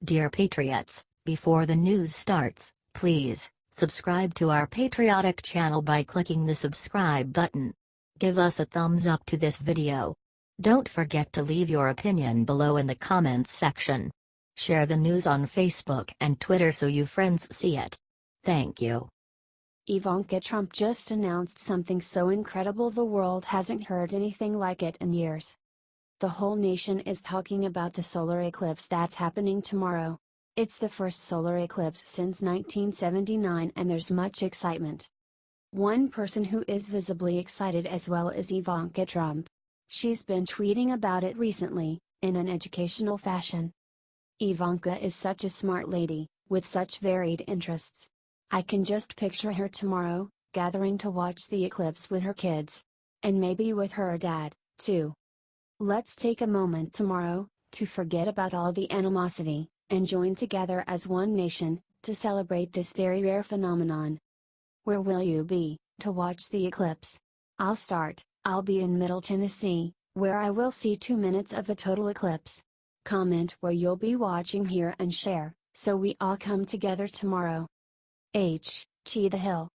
Dear Patriots, before the news starts, please subscribe to our patriotic channel by clicking the subscribe button. Give us a thumbs up to this video. Don't forget to leave your opinion below in the comments section. Share the news on Facebook and Twitter so you friends see it. Thank you. Ivanka Trump just announced something so incredible the world hasn't heard anything like it in years. The whole nation is talking about the solar eclipse that's happening tomorrow. It's the first solar eclipse since 1979 and there's much excitement. One person who is visibly excited as well is Ivanka Trump. She's been tweeting about it recently, in an educational fashion. Ivanka is such a smart lady, with such varied interests. I can just picture her tomorrow, gathering to watch the eclipse with her kids. And maybe with her dad, too. Let's take a moment tomorrow, to forget about all the animosity, and join together as one nation, to celebrate this very rare phenomenon. Where will you be, to watch the eclipse? I'll be in Middle Tennessee, where I will see 2 minutes of the total eclipse. Comment where you'll be watching here and share, so we all come together tomorrow. The Hill.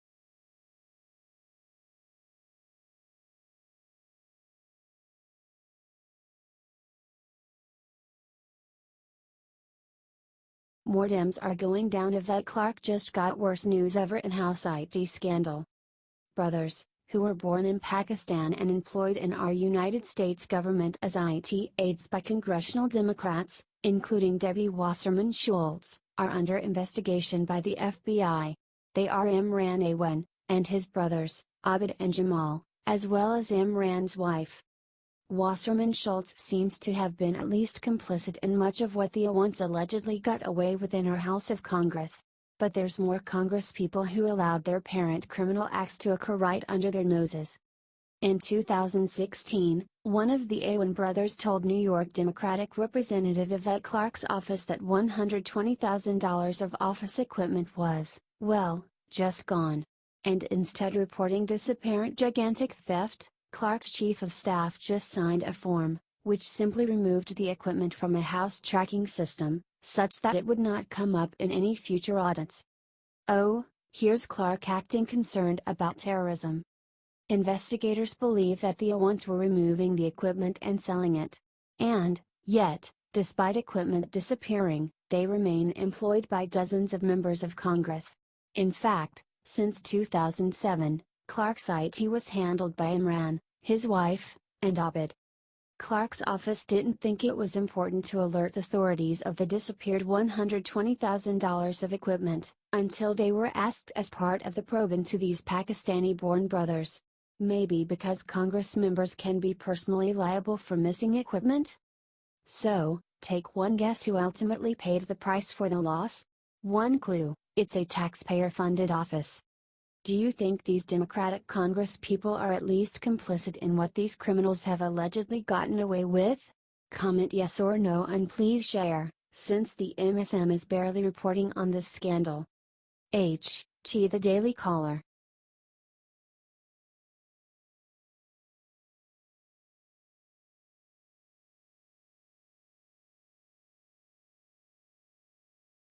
More Dems are going down. Yvette Clarke just got worse news ever. InHouse IT Scandal. Brothers, who were born in Pakistan and employed in our United States government as IT aides by congressional Democrats, including Debbie Wasserman Schultz, are under investigation by the FBI. They are Imran Awan, and his brothers, Abid and Jamal, as well as Imran's wife. Wasserman Schultz seems to have been at least complicit in much of what the Awans allegedly got away with in our House of Congress. But there's more Congress people who allowed their parent criminal acts to occur right under their noses. In 2016, one of the Awan brothers told New York Democratic Representative Yvette Clarke's office that $120,000 of office equipment was, well, just gone. And instead reporting this apparent gigantic theft, Clarke's chief of staff just signed a form, which simply removed the equipment from a house tracking system, such that it would not come up in any future audits. Oh, here's Clarke acting concerned about terrorism. Investigators believe that the Awans were removing the equipment and selling it. And, yet, despite equipment disappearing, they remain employed by dozens of members of Congress. In fact, since 2007, Clarke's IT was handled by Imran, his wife, and Abid. Clarke's office didn't think it was important to alert authorities of the disappeared $120,000 of equipment, until they were asked as part of the probe into these Pakistani-born brothers. Maybe because Congress members can be personally liable for missing equipment? So, take one guess who ultimately paid the price for the loss? One clue, it's a taxpayer-funded office. Do you think these Democratic Congress people are at least complicit in what these criminals have allegedly gotten away with? Comment yes or no and please share, since the MSM is barely reporting on this scandal. The Daily Caller.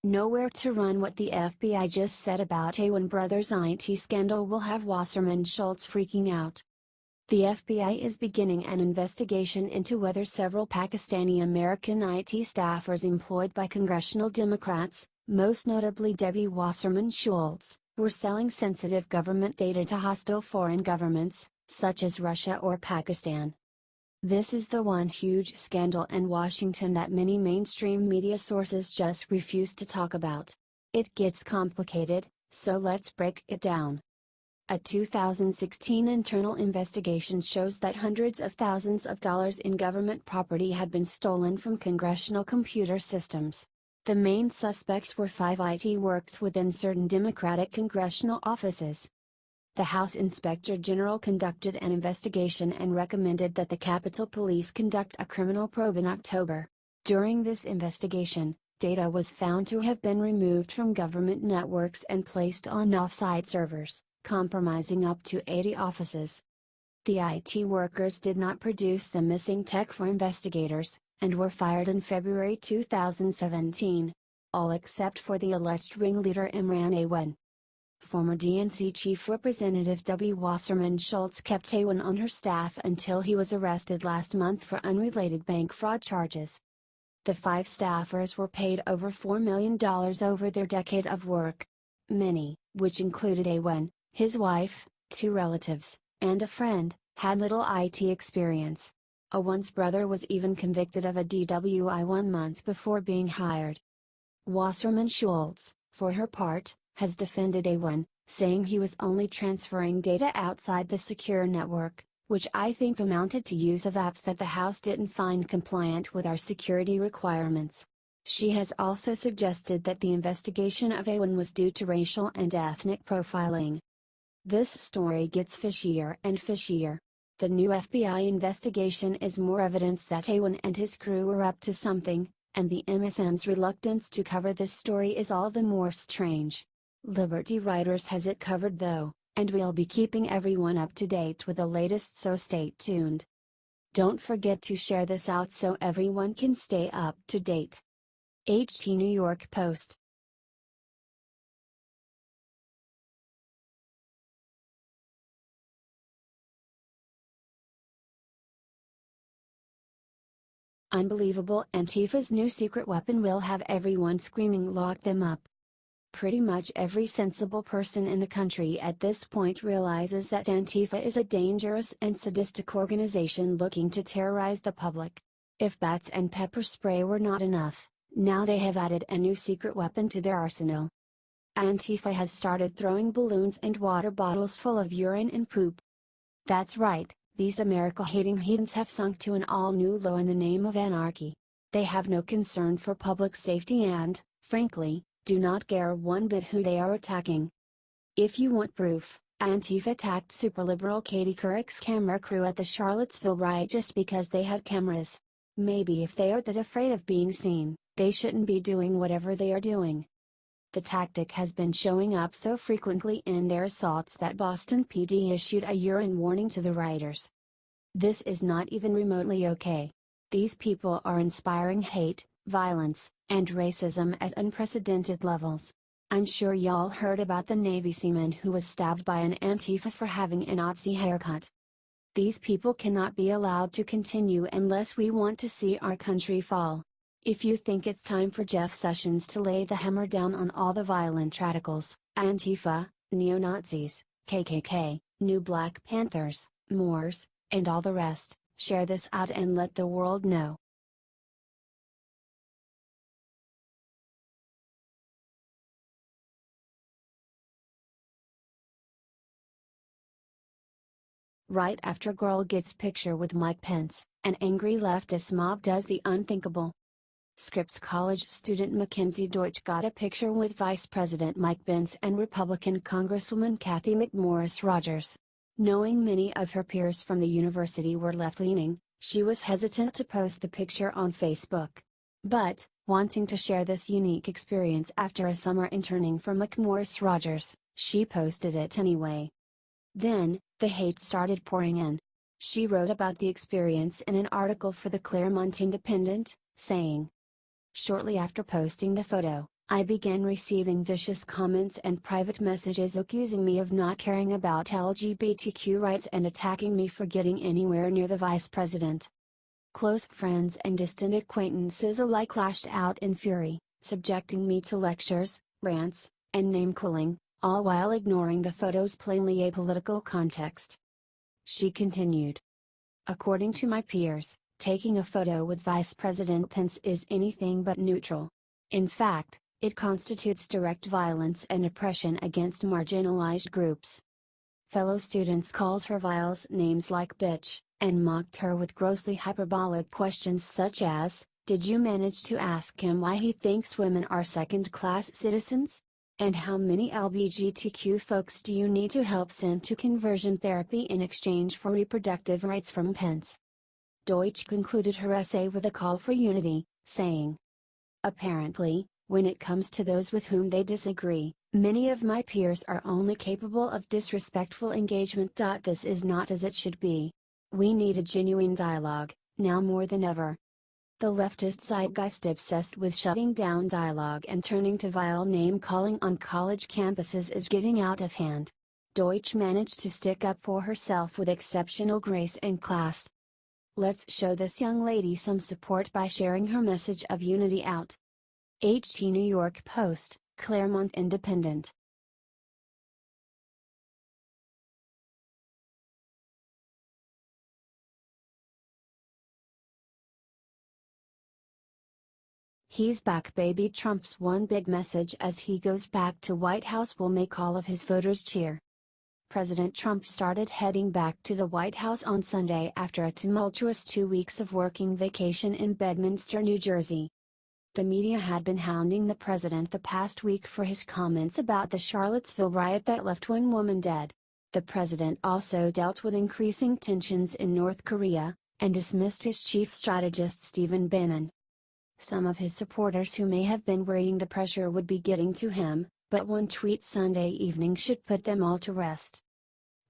Nowhere to run. What the FBI just said about Awan brothers' IT scandal will have Wasserman Schultz freaking out. The FBI is beginning an investigation into whether several Pakistani American IT staffers employed by congressional Democrats, most notably Debbie Wasserman Schultz, were selling sensitive government data to hostile foreign governments, such as Russia or Pakistan. This is the one huge scandal in Washington that many mainstream media sources just refuse to talk about. It gets complicated, so let's break it down. A 2016 internal investigation shows that hundreds of thousands of dollars in government property had been stolen from congressional computer systems. The main suspects were 5 IT workers within certain Democratic congressional offices. The House Inspector General conducted an investigation and recommended that the Capitol Police conduct a criminal probe in October. During this investigation, data was found to have been removed from government networks and placed on off-site servers, compromising up to 80 offices. The IT workers did not produce the missing tech for investigators, and were fired in February 2017. all except for the alleged ringleader Imran Awan. Former DNC Chief Representative W. Wasserman Schultz kept Awan on her staff until he was arrested last month for unrelated bank fraud charges. The 5 staffers were paid over $4 million over their decade of work. Many, which included Awan, his wife, 2 relatives, and a friend, had little IT experience. Awan's brother was even convicted of a DWI 1 month before being hired. Wasserman Schultz, for her part, has defended Awan, saying he was only transferring data outside the secure network, which I think amounted to use of apps that the House didn't find compliant with our security requirements. She has also suggested that the investigation of Awan was due to racial and ethnic profiling. This story gets fishier and fishier. The new FBI investigation is more evidence that Awan and his crew were up to something, and the MSM's reluctance to cover this story is all the more strange. Liberty Writers has it covered though, and we'll be keeping everyone up to date with the latest, so stay tuned. Don't forget to share this out so everyone can stay up to date. HT New York Post. Unbelievable. Antifa's new secret weapon will have everyone screaming, "Lock them up." Pretty much every sensible person in the country at this point realizes that Antifa is a dangerous and sadistic organization looking to terrorize the public. If bats and pepper spray were not enough, now they have added a new secret weapon to their arsenal. Antifa has started throwing balloons and water bottles full of urine and poop. That's right, these America-hating heathens have sunk to an all-new low in the name of anarchy. They have no concern for public safety and, frankly, do not care one bit who they are attacking. If you want proof, Antifa attacked superliberal Katie Couric's camera crew at the Charlottesville riot just because they had cameras. Maybe if they are that afraid of being seen, they shouldn't be doing whatever they are doing. The tactic has been showing up so frequently in their assaults that Boston PD issued a urine warning to the rioters. This is not even remotely okay. These people are inspiring hate, violence, and racism at unprecedented levels. I'm sure y'all heard about the Navy seaman who was stabbed by an Antifa for having a Nazi haircut. These people cannot be allowed to continue unless we want to see our country fall. If you think it's time for Jeff Sessions to lay the hammer down on all the violent radicals, Antifa, neo-Nazis, KKK, New Black Panthers, Moors, and all the rest, share this out and let the world know. Right after girl gets picture with Mike Pence, an angry leftist mob does the unthinkable. Scripps College student Mackenzie Deutsch got a picture with Vice President Mike Pence and Republican Congresswoman Kathy McMorris Rodgers. Knowing many of her peers from the university were left-leaning, she was hesitant to post the picture on Facebook. But, wanting to share this unique experience after a summer interning for McMorris Rodgers, she posted it anyway. Then, the hate started pouring in. She wrote about the experience in an article for the Claremont Independent, saying, "Shortly after posting the photo, I began receiving vicious comments and private messages accusing me of not caring about LGBTQ rights and attacking me for getting anywhere near the vice president." Close friends and distant acquaintances alike lashed out in fury, subjecting me to lectures, rants, and name-calling, all while ignoring the photo's plainly apolitical context. She continued. "According to my peers, taking a photo with Vice President Pence is anything but neutral. In fact, it constitutes direct violence and oppression against marginalized groups." Fellow students called her vile names like bitch, and mocked her with grossly hyperbolic questions such as, "Did you manage to ask him why he thinks women are second-class citizens? And how many LGBTQ folks do you need to help send to conversion therapy in exchange for reproductive rights from Pence?" Deutsch concluded her essay with a call for unity, saying, "Apparently, when it comes to those with whom they disagree, many of my peers are only capable of disrespectful engagement. This is not as it should be. We need a genuine dialogue, now more than ever." The leftist zeitgeist obsessed with shutting down dialogue and turning to vile name-calling on college campuses is getting out of hand. Deutsch managed to stick up for herself with exceptional grace in class. Let's show this young lady some support by sharing her message of unity out. HT New York Post, Claremont Independent. He's back, baby. Trump's one big message as he goes back to White House will make all of his voters cheer. President Trump started heading back to the White House on Sunday after a tumultuous 2 weeks of working vacation in Bedminster, New Jersey. The media had been hounding the president the past week for his comments about the Charlottesville riot that left one woman dead. The president also dealt with increasing tensions in North Korea, and dismissed his chief strategist Stephen Bannon. Some of his supporters who may have been worrying the pressure would be getting to him, but one tweet Sunday evening should put them all to rest.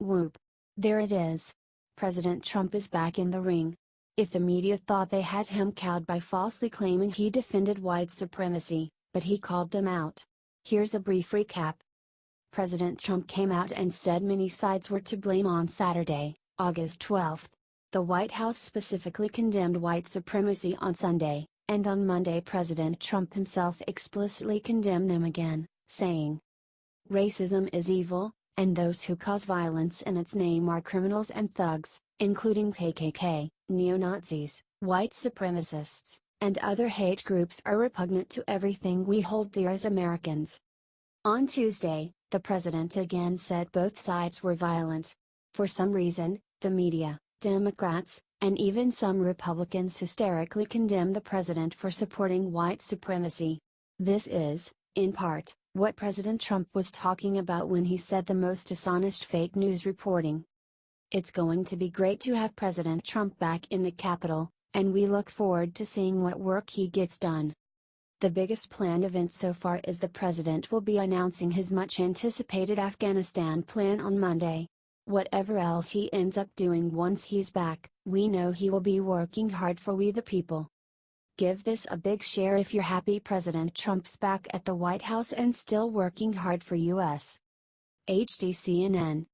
Whoop! There it is. President Trump is back in the ring. If the media thought they had him cowed by falsely claiming he defended white supremacy, but he called them out. Here's a brief recap. President Trump came out and said many sides were to blame on Saturday, August 12. The White House specifically condemned white supremacy on Sunday, and on Monday President Trump himself explicitly condemned them again, saying, "Racism is evil, and those who cause violence in its name are criminals and thugs, including KKK, neo-Nazis, white supremacists, and other hate groups are repugnant to everything we hold dear as Americans." On Tuesday, the president again said both sides were violent. For some reason, the media, Democrats, and even some Republicans hysterically condemn the president for supporting white supremacy. This is, in part, what President Trump was talking about when he said the most dishonest fake news reporting. It's going to be great to have President Trump back in the Capitol, and we look forward to seeing what work he gets done. The biggest planned event so far is the president will be announcing his much-anticipated Afghanistan plan on Monday. Whatever else he ends up doing once he's back, we know he will be working hard for we the people. Give this a big share if you're happy President Trump's back at the White House and still working hard for US. HDCNN.